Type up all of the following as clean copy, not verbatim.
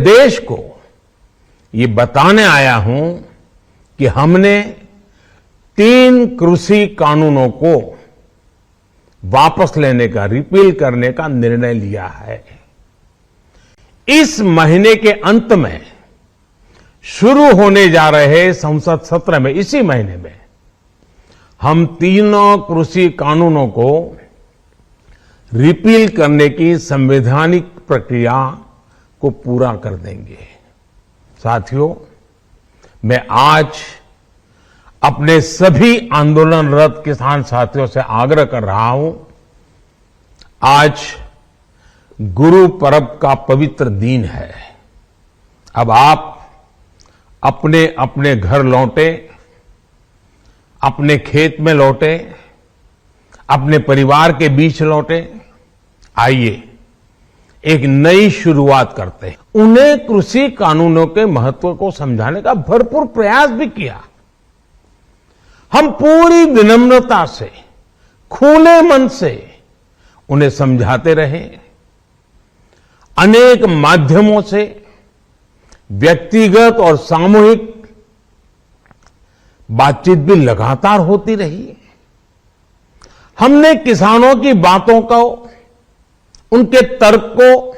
देश को ये बताने आया हूं कि हमने 3 कृषि कानूनों को वापस लेने का, रिपील करने का निर्णय लिया है। इस महीने के अंत में शुरू होने जा रहे संसद सत्र में, इसी महीने में, हम 3 कृषि कानूनों को रिपील करने की संवैधानिक प्रक्रिया को पूरा कर देंगे। साथियों, मैं आज अपने सभी आंदोलनरत किसान साथियों से आग्रह कर रहा हूं, आज गुरु पर्व का पवित्र दिन है। अब आप अपने अपने घर लौटे, अपने खेत में लौटे, अपने परिवार के बीच लौटे। आइए एक नई शुरुआत करते हैं। उन्हें कृषि कानूनों के महत्व को समझाने का भरपूर प्रयास भी किया। हम पूरी विनम्रता से, खुले मन से उन्हें समझाते रहे। अनेक माध्यमों से व्यक्तिगत और सामूहिक बातचीत भी लगातार होती रही। हमने किसानों की बातों को, उनके तर्क को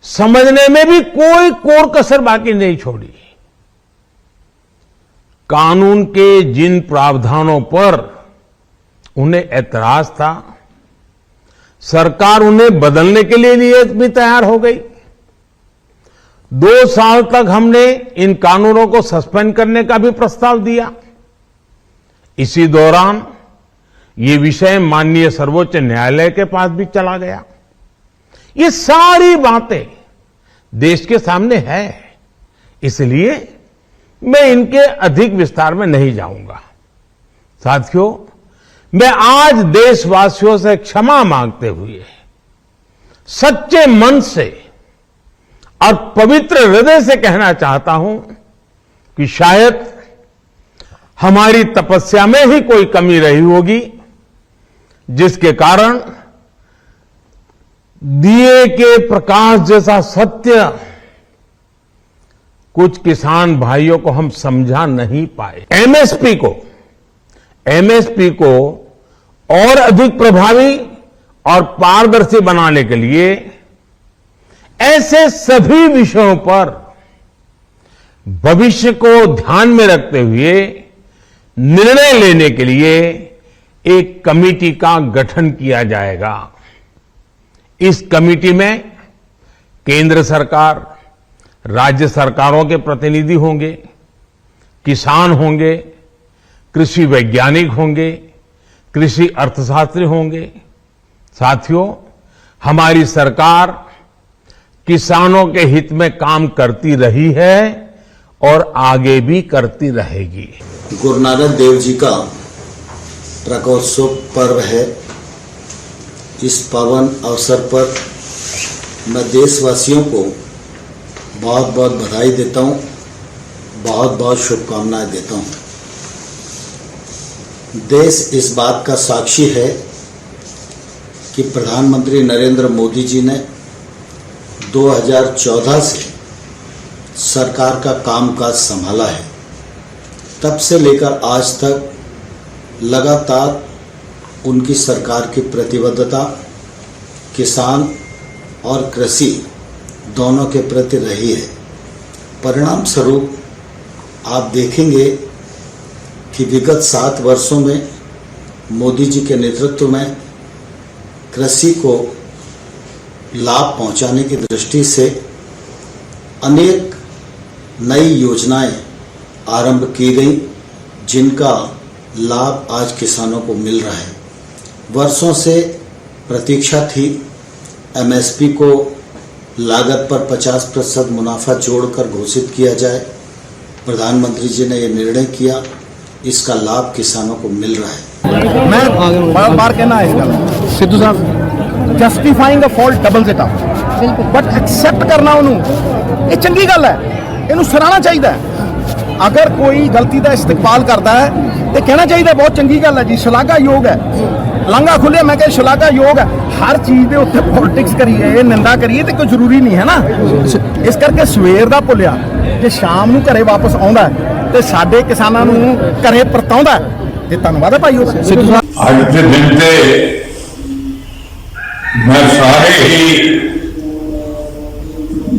समझने में भी कोई कोर कसर बाकी नहीं छोड़ी। कानून के जिन प्रावधानों पर उन्हें ऐतराज था, सरकार उन्हें बदलने के लिए भी तैयार हो गई। 2 साल तक हमने इन कानूनों को सस्पेंड करने का भी प्रस्ताव दिया। इसी दौरान ये विषय माननीय सर्वोच्च न्यायालय के पास भी चला गया। ये सारी बातें देश के सामने है, इसलिए मैं इनके अधिक विस्तार में नहीं जाऊंगा। साथियों, मैं आज देशवासियों से क्षमा मांगते हुए सच्चे मन से और पवित्र हृदय से कहना चाहता हूं कि शायद हमारी तपस्या में ही कोई कमी रही होगी, जिसके कारण दिए के प्रकाश जैसा सत्य कुछ किसान भाइयों को हम समझा नहीं पाए। एमएसपी को और अधिक प्रभावी और पारदर्शी बनाने के लिए ऐसे सभी विषयों पर भविष्य को ध्यान में रखते हुए निर्णय लेने के लिए एक कमेटी का गठन किया जाएगा। इस कमेटी में केंद्र सरकार, राज्य सरकारों के प्रतिनिधि होंगे, किसान होंगे, कृषि वैज्ञानिक होंगे, कृषि अर्थशास्त्री होंगे। साथियों, हमारी सरकार किसानों के हित में काम करती रही है और आगे भी करती रहेगी। गुरु नानक देव जी का प्रकाशोत्सव पर्व है। इस पावन अवसर पर मैं देशवासियों को बहुत बहुत बधाई देता हूं, बहुत बहुत शुभकामनाएं देता हूं। देश इस बात का साक्षी है कि प्रधानमंत्री नरेंद्र मोदी जी ने 2014 से सरकार का कामकाज संभाला है। तब से लेकर आज तक लगातार उनकी सरकार की प्रतिबद्धता किसान और कृषि दोनों के प्रति रही है। परिणाम स्वरूप आप देखेंगे कि विगत 7 वर्षों में मोदी जी के नेतृत्व में कृषि को लाभ पहुंचाने की दृष्टि से अनेक नई योजनाएं आरंभ की गई, जिनका लाभ आज किसानों को मिल रहा है। वर्षों से प्रतीक्षा थी एमएसपी को लागत पर 50% मुनाफा जोड़कर घोषित किया जाए। प्रधानमंत्री जी ने यह निर्णय किया, इसका लाभ किसानों को मिल रहा है। मैं बार कहना है इसका सिद्धू साहब, justifying a fault doubles it up, but accept करना उन्होंने ये चंगी गल है, इन्हों सराहना चाहिए। अगर कोई गलती का इस्तेमाल करता है तो कहना चाहिए बहुत चंगी गल है जी, शलाघायोग है। ਲਾਂਘਾ ਖੁੱਲਿਆ ਮੈਂ ਕਿਹਾ ਸ਼ਲਾਘਾਯੋਗ ਹੈ ਹਰ ਚੀਜ਼ ਦੇ ਉੱਤੇ ਪੋਲਿਟਿਕਸ ਕਰੀਏ ਨਿੰਦਾ ਕਰੀਏ ਤੇ ਕੋਈ ਜ਼ਰੂਰੀ ਨਹੀਂ ਹੈ ਨਾ ਇਸ ਕਰਕੇ ਸਵੇਰ ਦਾ ਭੁੱਲਿਆ ਜੇ ਸ਼ਾਮ ਨੂੰ ਘਰੇ ਵਾਪਸ ਆਉਂਦਾ ਤੇ ਸਾਡੇ ਕਿਸਾਨਾਂ ਨੂੰ ਘਰੇ ਪਰਤਾਉਂਦਾ ਤੇ ਧੰਨਵਾਦ ਹੈ ਭਾਈ ਉਹਦਾ ਸਿੱਧੂ ਸਾਹਿਬ ਅੱਜ ਦੇ ਦਿਨ ਤੇ ਮੈਂ ਸਾਰੇ ਹੀ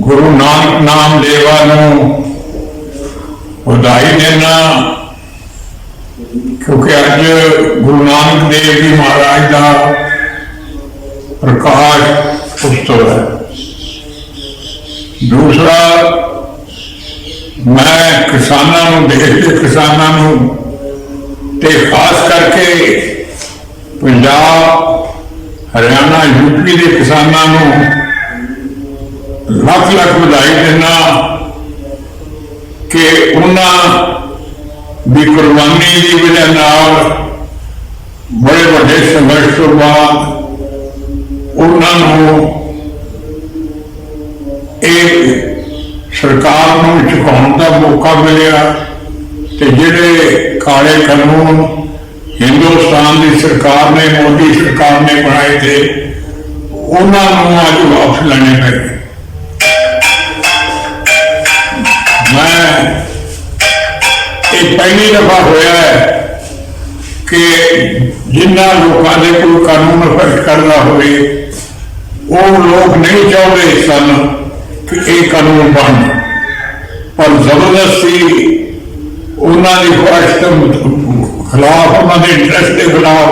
ਗੁਰੂ ਨਾਨਕ ਨਾਮ ਲੇਵਾ ਨੂੰ ਵਧਾਈ ਦੇਣਾ क्योंकि अज गुरु नानक देव जी महाराज का प्रकाश उत्सव है। दूसरा मैं किसानों को देश के किसानों ते खास करके पंजाब हरियाणा यूपी के किसानों लख लख बधाई देना कि उन्होंने भी कुर्बानी की वजह नाल बड़े बड़े संघर्ष तो बाद उन्होंने एक सरकार को झुकाने का मौका मिला ते जिहड़े काले कानून हिंदुस्तान की सरकार ने मोदी सरकार ने बनाए थे उन्होंने अज वापस लेने पे मैं पहली दफा होया है कि जिन्होंने लोगों ने कोई कानून इफेक्ट करना होवे वो लोग नहीं चाहते सन कि यह कानून बन पर जबरदस्ती उन्होंने ख्वाहिश के खिलाफ उन्होंने इंटरेस्ट के खिलाफ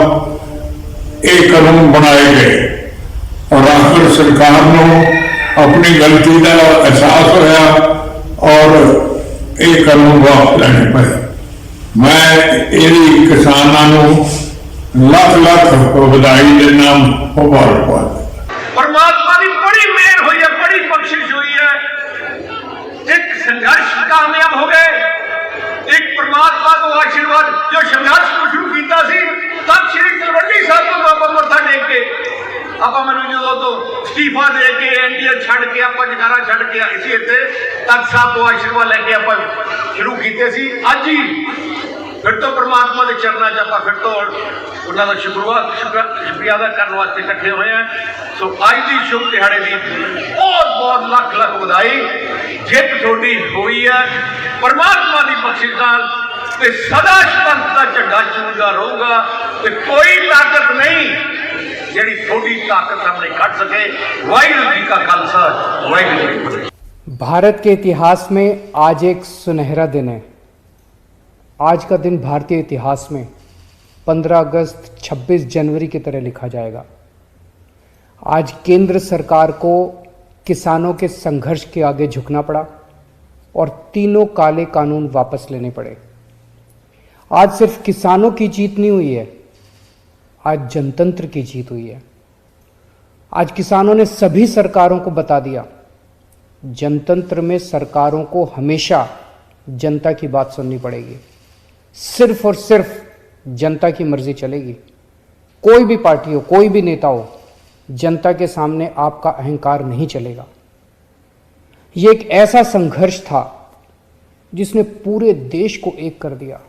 ये कानून बनाए गए और आखिर सरकार को अपनी गलती का एहसास होया और ये कानून वापस लेने पे मैं यही किसानों लख लख बधाई देना मुबारकबाद। परमात्मा की बड़ी मेहर हुई है, बड़ी बख्शिश हुई है। एक संघर्ष कामयाब हो गए, एक परमात्मा को आशीर्वाद जो संघर्ष को शुरू किया तब श्री तलवंडी साहब को आप मत्था टेक के आप मैं जो तो इस्तीफा दे के एनडीए छड़ के आप जगारा छड़ के इसी इतने तक साहब को आशीर्वाद लेके आप शुरू किए अज ही फिर तो परमात्मा के चरणों च आप फिर तो उन्होंने शुक्रिया अदा करने वास्ते इकट्ठे हुए हैं। सो अज की शुभ दिहाड़े की बहुत बहुत लख लख बधाई। जित थोड़ी हुई है परमात्मा की बख्शिश नाल ते सदा पंथ का झंडा चूलदा रहूगा ते कोई ताकत नहीं जिहड़ी थोड़ी ताकत हमने कट सके। वाहिगुरू जी का खालसा वाहिगुरू जी की फतेह। भारत के इतिहास में आज एक सुनहरा दिन है। आज का दिन भारतीय इतिहास में 15 अगस्त 26 जनवरी की तरह लिखा जाएगा। आज केंद्र सरकार को किसानों के संघर्ष के आगे झुकना पड़ा और तीनों काले कानून वापस लेने पड़े। आज सिर्फ किसानों की जीत नहीं हुई है, आज जनतंत्र की जीत हुई है। आज किसानों ने सभी सरकारों को बता दिया, जनतंत्र में सरकारों को हमेशा जनता की बात सुननी पड़ेगी, सिर्फ और सिर्फ जनता की मर्जी चलेगी। कोई भी पार्टी हो, कोई भी नेता हो, जनता के सामने आपका अहंकार नहीं चलेगा। ये एक ऐसा संघर्ष था जिसने पूरे देश को एक कर दिया।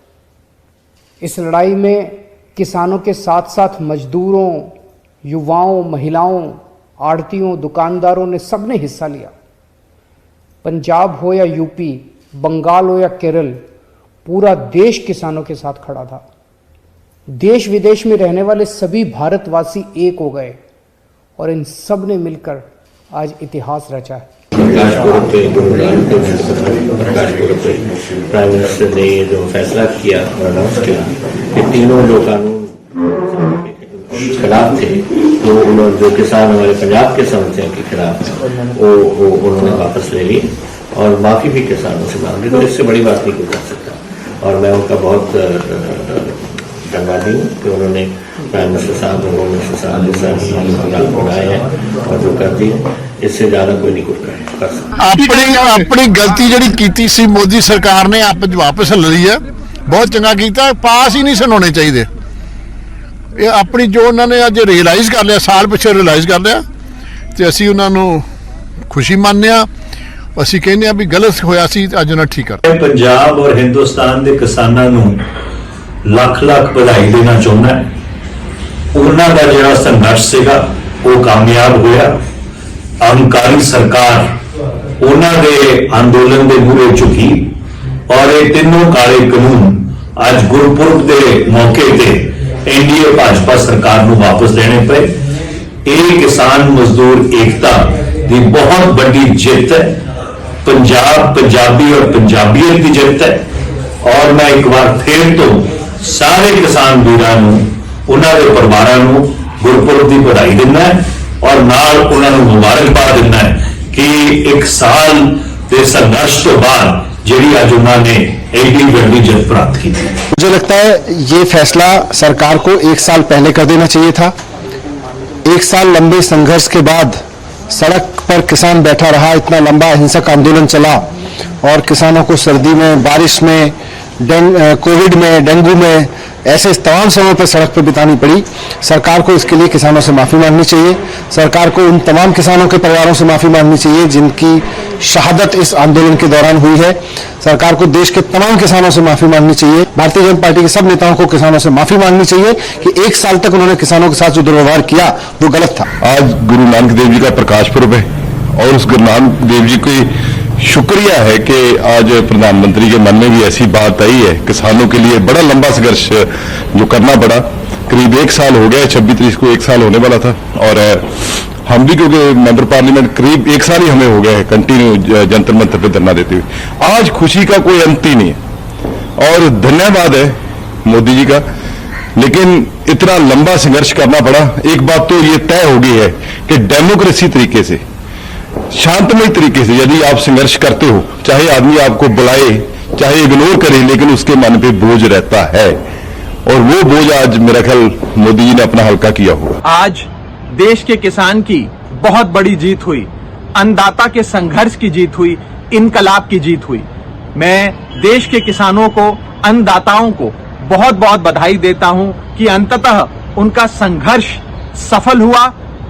इस लड़ाई में किसानों के साथ साथ मजदूरों, युवाओं, महिलाओं, आड़तियों, दुकानदारों ने सबने हिस्सा लिया। पंजाब हो या यूपी, बंगाल हो या केरल, पूरा देश किसानों के साथ खड़ा था। देश विदेश में रहने वाले सभी भारतवासी एक हो गए और इन सब ने मिलकर आज इतिहास रचा है। प्रकाशपुरम पे प्राइम मिनिस्टर ने ये जो फैसला किया और अनाउंस किया कि तीनों जो कानून खिलाफ थे वो उन्होंने जो किसान हमारे पंजाब के समझते हैं के खिलाफ वो उन्होंने वापस ले लिए और माफी भी किसानों से मांगी। तो इससे बड़ी बात नहीं कोई कर सकता और मैं उनका बहुत धन्यवादी हूँ कि उन्होंने प्राइम मिनिस्टर साहब और होम मिनिस्टर साहब जैसा बनाए हैं और जो कर दिए। इससे ज्यादा कोई नहीं कुछ कर सकता। अपनी गलती जिहड़ी कीती सी मोदी सरकार ने आप वापस ले ली है, बहुत चंगा कीता। पास ही नहीं सन होने चाहिए। ये अपनी जो उन्होंने अज रियलाइज कर लिया, साल पिछे रियलाइज कर लिया तो असी उन्होंने खुशी मानने असी कहने भी गलत होया सी अज उन्हें ठीक कर। पंजाब और हिंदुस्तान के किसानों नूं लख लख बधाई देना चाहुंदा ਉਹਨਾਂ ਦਾ ਜਿਹੜਾ ਸੰਘਰਸ਼ ਸੀਗਾ ਉਹ ਕਾਮਯਾਬ ਹੋਇਆ। ਅਹੰਕਾਰੀ ਸਰਕਾਰ ਉਹਨਾਂ ਦੇ ਅੰਦੋਲਨ ਦੇ ਮੂਹਰੇ ਝੁਕੀ ਔਰ ਇਹ ਤਿੰਨੋਂ ਕਾਲੇ ਕਾਨੂੰਨ ਅੱਜ ਗੁਰਪੁਰਬ ਦੇ ਮੌਕੇ ਤੇ एनडीए भाजपा सरकार ਨੂੰ ਵਾਪਸ ਲੈਣੇ ਪਏ। ਇਹ ਕਿਸਾਨ ਮਜ਼ਦੂਰ ਏਕਤਾ ਦੀ ਬਹੁਤ ਵੱਡੀ ਜਿੱਤ ਹੈ। ਪੰਜਾਬ ਪੰਜਾਬੀ ਔਰ ਪੰਜਾਬੀਅਤ ਦੀ ਜਿੱਤ ਹੈ ਔਰ ਮੈਂ ਇੱਕ ਵਾਰ ਫੇਰ ਤੋਂ ਸਾਰੇ ਕਿਸਾਨ ਵੀਰਾਂ ਨੂੰ ਉਹਨਾਂ ਦੇ ਪਰਿਵਾਰਾਂ ਨੂੰ ਗੁਰਪੁਰਬ ਦੀ ਵਧਾਈ ਦਿੰਦਾ ਹੈ ਔਰ ਨਾਲ ਉਹਨਾਂ ਨੂੰ ਮੁਬਾਰਕਬਾਦ ਦਿੰਦਾ ਹੈ कि एक साल के संघर्ष के बाद जी अज उन्होंने एडी वड्डी जित प्राप्त की थी। मुझे लगता है ये फैसला सरकार को 1 साल पहले कर देना चाहिए था। 1 साल लंबे संघर्ष के बाद सड़क पर किसान बैठा रहा, इतना लंबा हिंसक आंदोलन चला और किसानों को सर्दी में, बारिश में, कोविड में, डेंगू में, ऐसे तमाम समय पर सड़क पर बितानी पड़ी। सरकार को इसके लिए किसानों से माफ़ी मांगनी चाहिए। सरकार को उन तमाम किसानों के परिवारों से माफ़ी मांगनी चाहिए जिनकी शहादत इस आंदोलन के दौरान हुई है। सरकार को देश के तमाम किसानों से माफ़ी मांगनी चाहिए। भारतीय जनता पार्टी के सब नेताओं को किसानों से माफ़ी मांगनी चाहिए कि 1 साल तक उन्होंने किसानों के साथ जो दुर्व्यवहार किया वो गलत था। आज गुरु नानक देव जी का प्रकाश पर्व है और उस गुरु नानक देव जी की शुक्रिया है कि आज प्रधानमंत्री के मन में भी ऐसी बात आई है। किसानों के लिए बड़ा लंबा संघर्ष जो करना पड़ा, करीब 1 साल हो गया, 26 तारीख को 1 साल होने वाला था और हम भी क्योंकि मेंबर पार्लियामेंट करीब 1 साल ही हमें हो गया है कंटिन्यू जंतर मंतर पे धरना देते हुए। आज खुशी का कोई अंत ही नहीं है और धन्यवाद है मोदी जी का, लेकिन इतना लंबा संघर्ष करना पड़ा। एक बात तो ये तय हो गई है कि डेमोक्रेसी तरीके से, शांतमय तरीके से यदि आप संघर्ष करते हो, चाहे आदमी आपको बुलाए चाहे इग्नोर करे, लेकिन उसके मन पे बोझ रहता है और वो बोझ आज मेरा ख्याल मोदी जी ने अपना हल्का किया होगा। आज देश के किसान की बहुत बड़ी जीत हुई, अन्नदाता के संघर्ष की जीत हुई, इनकलाब की जीत हुई। मैं देश के किसानों को, अन्नदाताओं को बहुत बहुत बधाई देता हूं कि अंततः उनका संघर्ष सफल हुआ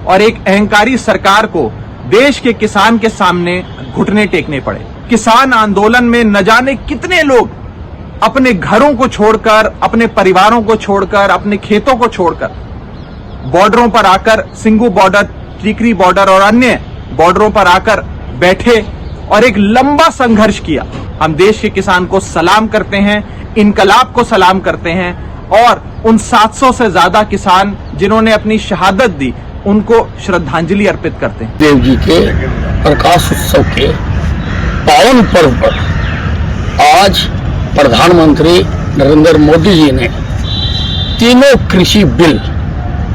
और एक अहंकारी सरकार को देश के किसान के सामने घुटने टेकने पड़े। किसान आंदोलन में न जाने कितने लोग अपने घरों को छोड़कर, अपने परिवारों को छोड़कर, अपने खेतों को छोड़कर बॉर्डरों पर आकर, सिंगू बॉर्डर, टीकरी बॉर्डर और अन्य बॉर्डरों पर आकर बैठे और एक लंबा संघर्ष किया। हम देश के किसान को सलाम करते हैं, इनकलाब को सलाम करते हैं और उन 700 से ज्यादा किसान जिन्होंने अपनी शहादत दी उनको श्रद्धांजलि अर्पित करते हैं। देव जी के प्रकाश उत्सव के पावन पर्व पर आज प्रधानमंत्री नरेंद्र मोदी जी ने तीनों कृषि बिल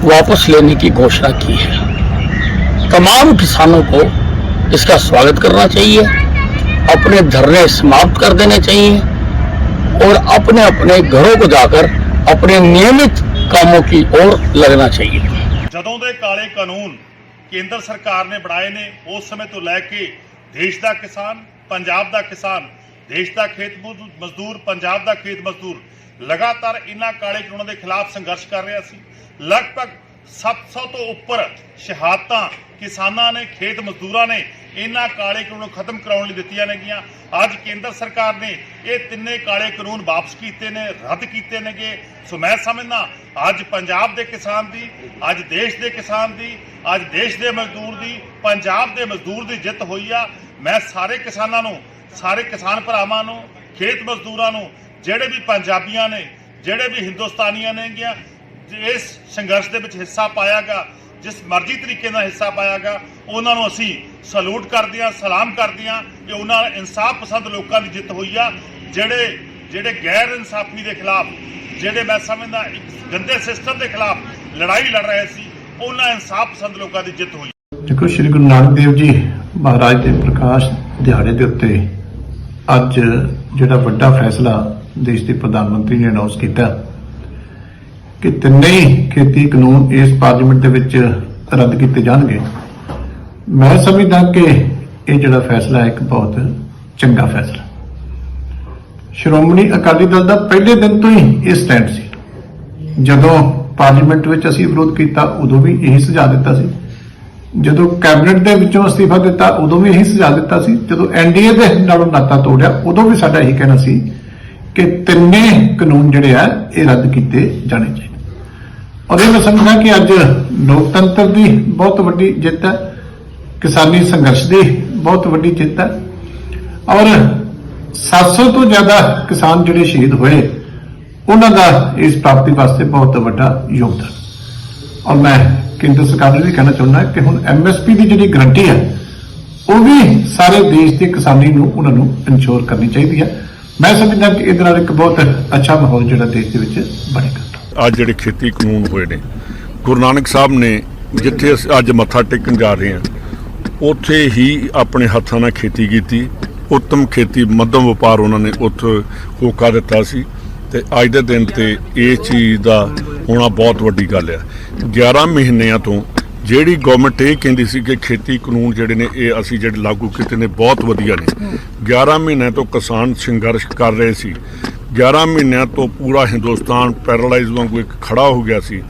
वापस लेने की घोषणा की है। तमाम किसानों को इसका स्वागत करना चाहिए, अपने धरने समाप्त कर देने चाहिए और अपने अपने घरों को जाकर अपने नियमित कामों की ओर लगना चाहिए। ਜਦੋਂ ਦੇ ਕਾਲੇ ਕਾਨੂੰਨ ਕੇਂਦਰ ਸਰਕਾਰ ਨੇ ਬਣਾਏ ਨੇ ਉਸ ਸਮੇਂ ਤੋਂ ਲੈ ਕੇ ਦੇਸ਼ ਦਾ ਕਿਸਾਨ, ਪੰਜਾਬ ਦਾ ਕਿਸਾਨ, ਦੇਸ਼ ਦਾ ਖੇਤ ਮਜ਼ਦੂਰ, ਪੰਜਾਬ ਦਾ ਖੇਤ ਮਜ਼ਦੂਰ ਲਗਾਤਾਰ ਇਹਨਾਂ ਕਾਲੇ ਕਾਨੂੰਨਾਂ ਦੇ ਖਿਲਾਫ ਸੰਘਰਸ਼ ਕਰ ਰਿਹਾ ਸੀ। ਲਗਭਗ 700 ਤੋਂ ਉੱਪਰ ਸ਼ਹਾਦਤਾਂ ਕਿਸਾਨਾਂ ਨੇ, ਖੇਤ ਮਜ਼ਦੂਰਾਂ ਨੇ ਇਹਨਾਂ ਕਾਲੇ ਕਾਨੂੰਨ ਖਤਮ ਕਰਾਉਣ ਲਈ ਦਿੱਤੀਆਂ ਨੇਗੀਆਂ। ਅੱਜ ਕੇਂਦਰ ਸਰਕਾਰ ਨੇ ਇਹ ਤਿੰਨੇ ਕਾਲੇ ਕਾਨੂੰਨ ਵਾਪਸ ਕੀਤੇ ਨੇ, ਰੱਦ ਕੀਤੇ ਨੇਗੇ। ਸੋ ਮੈਂ ਸਮਝਦਾ ਅੱਜ ਪੰਜਾਬ ਦੇ ਕਿਸਾਨ ਦੀ, ਅੱਜ ਦੇਸ਼ ਦੇ ਕਿਸਾਨ ਦੀ, ਅੱਜ ਦੇਸ਼ ਦੇ ਮਜ਼ਦੂਰ ਦੀ, ਪੰਜਾਬ ਦੇ ਮਜ਼ਦੂਰ ਦੀ ਜਿੱਤ ਹੋਈ ਆ। ਮੈਂ ਸਾਰੇ ਕਿਸਾਨਾਂ ਨੂੰ, ਸਾਰੇ ਕਿਸਾਨ ਭਰਾਵਾਂ ਨੂੰ, ਖੇਤ ਮਜ਼ਦੂਰਾਂ ਨੂੰ, ਜਿਹੜੇ ਵੀ ਪੰਜਾਬੀਆਂ ਨੇ, ਜਿਹੜੇ ਵੀ ਹਿੰਦੁਸਤਾਨੀਆਂ ਨੇਗੀਆਂ, ਇਸ ਸੰਘਰਸ਼ ਦੇ ਵਿੱਚ ਹਿੱਸਾ ਪਾਇਆਗਾ, ਜਿਸ ਮਰਜ਼ੀ ਤਰੀਕੇ ਨਾਲ ਹਿੱਸਾ ਪਾਇਆਗਾ, ਉਹਨਾਂ ਨੂੰ ਅਸੀਂ ਸਲੂਟ ਕਰਦੇ ਹਾਂ, ਸਲਾਮ ਕਰਦੇ ਹਾਂ ਕਿ ਉਹਨਾਂ ਇਨਸਾਫ ਪਸੰਦ ਲੋਕਾਂ ਦੀ ਜਿੱਤ ਹੋਈ ਆ। ਜਿਹੜੇ ਗੈਰ ਇਨਸਾਫੀ ਦੇ ਖਿਲਾਫ, ਜਿਹੜੇ ਮੈਂ ਸਮਝਦਾ ਇੱਕ ਗੰਦੇ ਸਿਸਟਮ ਦੇ ਖਿਲਾਫ ਲੜਾਈ ਲੜ ਰਹੇ ਸੀ, ਉਹਨਾਂ ਇਨਸਾਫ ਪਸੰਦ ਲੋਕਾਂ ਦੀ ਜਿੱਤ ਹੋਈ। ਦੇਖੋ, ਸ਼੍ਰੀ ਗੁਰੂ ਨਾਨਕ ਦੇਵ ਜੀ ਮਹਾਰਾਜ ਦੇ ਪ੍ਰਕਾਸ਼ ਦਿਹਾੜੇ ਦੇ ਉੱਤੇ ਅੱਜ ਜਿਹੜਾ ਵੱਡਾ ਫੈਸਲਾ ਦੇਸ਼ ਦੇ ਪ੍ਰਧਾਨ ਮੰਤਰੀ ਨੇ ਅਨਾਉਂਸ ਕੀਤਾ ਕਿ ਤਿੰਨੇ ਖੇਤੀ ਕਾਨੂੰਨ ਇਸ ਪਾਰਲੀਮੈਂਟ ਦੇ ਵਿੱਚ ਰੱਦ ਕੀਤੇ ਜਾਣਗੇ, ਮੈਂ ਸਮਝਦਾ ਕਿ ਇਹ ਜਿਹੜਾ ਫੈਸਲਾ ਹੈ ਇੱਕ ਬਹੁਤ ਚੰਗਾ ਫੈਸਲਾ। ਸ਼੍ਰੋਮਣੀ ਅਕਾਲੀ ਦਲ ਦਾ ਪਹਿਲੇ ਦਿਨ ਤੋਂ ਹੀ ਇਹ ਸਟੈਂਡ ਸੀ। ਜਦੋਂ ਪਾਰਲੀਮੈਂਟ ਵਿੱਚ ਅਸੀਂ ਵਿਰੋਧ ਕੀਤਾ ਉਦੋਂ ਵੀ ਇਹੀ ਸੁਝਾਅ ਦਿੱਤਾ ਸੀ, ਜਦੋਂ ਕੈਬਨਿਟ ਦੇ ਵਿੱਚੋਂ ਅਸਤੀਫਾ ਦਿੱਤਾ ਉਦੋਂ ਵੀ ਇਹੀ ਸੁਝਾਅ ਦਿੱਤਾ ਸੀ, ਜਦੋਂ ਐਨਡੀਏ ਦੇ ਨਾਲੋਂ ਨਾਤਾ ਤੋੜਿਆ ਉਦੋਂ ਵੀ ਸਾਡਾ ਇਹੀ ਕਹਿਣਾ ਸੀ ਕਿ ਤਿੰਨੇ ਕਾਨੂੰਨ ਜਿਹੜੇ ਆ ਇਹ ਰੱਦ ਕੀਤੇ ਜਾਣੇ ਚਾਹੀਦੇ। और ये मैं समझदा कि अज लोकतंत्र की बहुत वड्डी जित है, किसानी संघर्ष की बहुत वड्डी जित है और 700 तो ज्यादा किसान जिहड़े शहीद होए उन्हां दा इस प्राप्ति वास्ते बहुत वड्डा योगदान। और मैं केंद्र सरकार ने भी कहना चाहुंदा कि हुण MSP की जिहड़ी गारंटी है वो भी सारे देश की किसानी नूं उन्हां नूं इंश्योर करनी चाहिए है। मैं समझदा कि इहदे नाल एक बहुत अच्छा माहौल जिहड़ा देश दे विच बनेगा। ਅੱਜ ਜਿਹੜੇ ਖੇਤੀ ਕਾਨੂੰਨ ਹੋਏ ਨੇ, ਗੁਰੂ ਨਾਨਕ ਸਾਹਿਬ ਨੇ ਜਿੱਥੇ ਅਸੀਂ ਅੱਜ ਮੱਥਾ ਟੇਕਣ ਜਾ ਰਹੇ ਹਾਂ ਉੱਥੇ ਹੀ ਆਪਣੇ ਹੱਥਾਂ ਨਾਲ ਖੇਤੀ ਕੀਤੀ, ਉੱਤਮ ਖੇਤੀ ਮੱਧਮ ਵਪਾਰ ਉਹਨਾਂ ਨੇ ਉੱਥੇ ਹੋਕਾ ਦਿੱਤਾ ਸੀ ਤੇ ਅੱਜ ਦੇ ਦਿਨ ਤੇ ਇਹ ਚੀਜ਼ ਦਾ ਹੋਣਾ ਬਹੁਤ ਵੱਡੀ ਗੱਲ ਹੈ। 11 ਮਹੀਨਿਆਂ ਤੋਂ ਜਿਹੜੀ ਗਵਰਨਮੈਂਟ ਇਹ ਕਹਿੰਦੀ ਸੀ ਕਿ ਖੇਤੀ ਕਾਨੂੰਨ ਜਿਹੜੇ ਨੇ ਇਹ ਅਸੀਂ ਜਿਹੜੇ ਲਾਗੂ ਕੀਤੇ ਨੇ ਬਹੁਤ ਵਧੀਆ ਨੇ, 11 ਮਹੀਨਿਆਂ ਤੋਂ ਕਿਸਾਨ ਸੰਘਰਸ਼ ਕਰ ਰਹੇ ਸੀ, 11 ਮਹੀਨਿਆਂ ਤੋਂ ਪੂਰਾ ਹਿੰਦੁਸਤਾਨ ਪੈਰਾਲਾਈਜ਼ ਵਾਂਗੂ ਇੱਕ ਖੜਾ ਹੋ ਗਿਆ ਸੀ,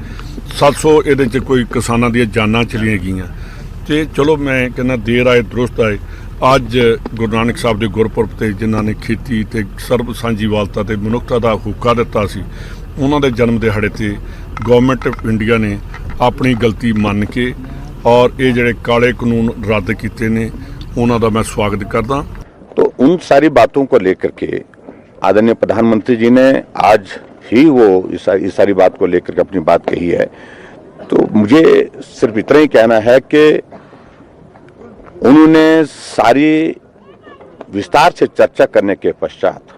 700 ਇਹਦੇ 'ਚ ਕੋਈ ਕਿਸਾਨਾਂ ਦੀਆਂ ਜਾਨਾਂ ਚਲੀਆਂ ਗਈਆਂ ਤੇ ਚਲੋ ਮੈਂ ਕਹਿੰਦਾ ਦੇਰ ਆਏ ਦਰੁਸਤ ਆਏ। ਅੱਜ ਗੁਰੂ ਨਾਨਕ ਸਾਹਿਬ ਦੇ ਗੁਰਪੁਰਬ ਤੇ ਜਿਨ੍ਹਾਂ ਨੇ ਖੇਤੀ ਤੇ ਸਰਬ ਸਾਂਝੀਵਾਲਤਾ ਤੇ ਮਨੁੱਖਤਾ ਦਾ ਹੋਕਾ ਦਿੱਤਾ ਸੀ ਉਹਨਾਂ ਦੇ ਜਨਮ ਦਿਹਾੜੇ ਤੇ ਗਵਰਨਮੈਂਟ ਆਫ ਇੰਡੀਆ ਨੇ ਆਪਣੀ ਗਲਤੀ ਮੰਨ ਕੇ ਔਰ ਇਹ ਜਿਹੜੇ ਕਾਲੇ ਕਾਨੂੰਨ ਰੱਦ ਕੀਤੇ ਨੇ ਉਹਨਾਂ ਦਾ मैं स्वागत करदा। तो उन सारी बातों को लेकर के आदरणीय प्रधानमंत्री जी ने आज ही वो इस सारी बात को लेकर के अपनी बात कही है। तो मुझे सिर्फ इतना ही कहना है कि उन्होंने सारी विस्तार से चर्चा करने के पश्चात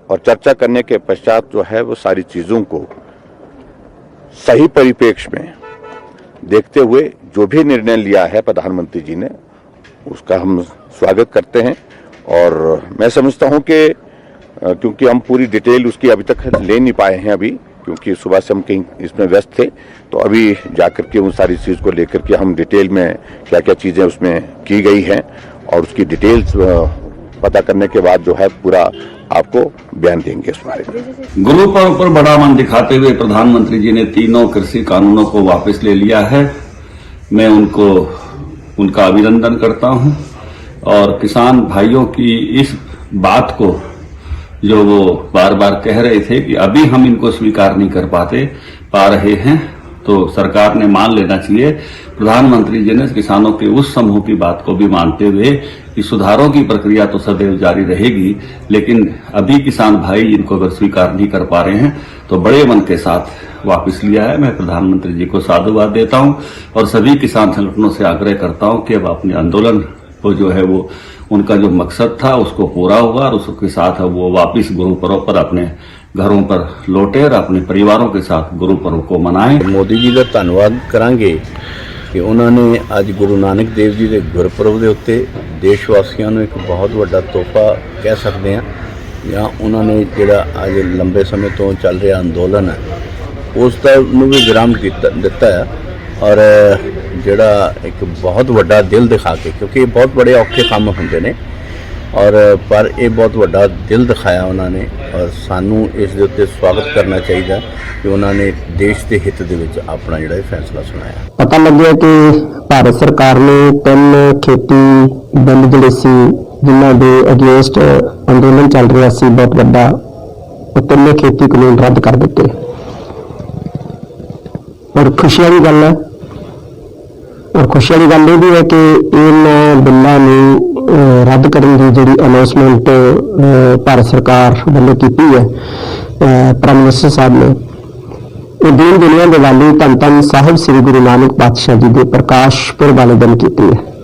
और चर्चा करने के पश्चात जो है वो सारी चीजों को सही परिप्रेक्ष्य में देखते हुए जो भी निर्णय लिया है प्रधानमंत्री जी ने उसका हम स्वागत करते हैं। और मैं समझता हूं कि क्योंकि हम पूरी डिटेल उसकी अभी तक ले नहीं पाए हैं अभी, क्योंकि सुबह से हम कहीं इसमें व्यस्त थे, तो अभी जाकर के उन सारी चीज़ को लेकर के हम डिटेल में क्या क्या चीज़ें उसमें की गई हैं और उसकी डिटेल्स पता करने के बाद जो है पूरा आपको बयान देंगे इस बारे में। गुरु पर्व पर बड़ा मन दिखाते हुए प्रधानमंत्री जी ने तीनों कृषि कानूनों को वापस ले लिया है। मैं उनका अभिनंदन करता हूं और किसान भाइयों की इस बात को जो वो बार बार कह रहे थे कि अभी हम इनको स्वीकार नहीं कर पा रहे हैं, तो सरकार ने मान लेना चाहिए। प्रधानमंत्री जी ने किसानों के उस समूह की बात को भी मानते हुए कि सुधारों की प्रक्रिया तो सदैव जारी रहेगी, लेकिन अभी किसान भाई इनको अगर स्वीकार नहीं कर पा रहे हैं तो बड़े मन के साथ वापस लिया है। मैं प्रधानमंत्री जी को साधुवाद देता हूं और सभी किसान संगठनों से आग्रह करता हूं कि अब अपने आंदोलन को जो है वो उनका जो मकसद था उसको पूरा हुआ और उसके साथ वो वापस गुरु पर्व पर अपने घरों पर लौटे और अपने परिवारों के साथ गुरु पर्व को मनाएं। मोदी जी का धन्यवाद करांगे कि उन्होंने आज गुरु नानक देव जी के गुरपुरब के उत्ते देशवासियों को एक बहुत बड़ा तोहफा कह सकते हैं, या उन्होंने जिहड़ा आज लंबे समय तो चल रहा अंदोलन है उसका भी विराम दिता है और जिहड़ा एक बहुत बड़ा दिल दिखा के, क्योंकि ये बहुत बड़े औखे काम होंदे ने और पर ये बहुत बड़ा दिल दिखाया उन्होंने और सानू इस दे उत्ते स्वागत करना चाहिए कि उन्होंने देश के हित दे विच अपना जिहड़ा फैसला सुनाया। पता लगे कि भारत सरकार ने 3 खेती बिल जिहड़े सी जिन्हां दे अगेंस्ट अंदोलन चल रहा सी बहुत बड़ा, वो 3 खेती कानून रद्द कर दिते और खुशी वाली गल है। और खुशी वाली गल ये भी है कि इन बिलों को रद्द करने की जी अनाउंसमेंट भारत सरकार वालों की है प्राइम मिनिस्टर साहब ने, वो दीन दुनिया के वाली धन धन साहिब श्री गुरु नानक पातशाह जी के प्रकाश पुरब वाले दिन की है।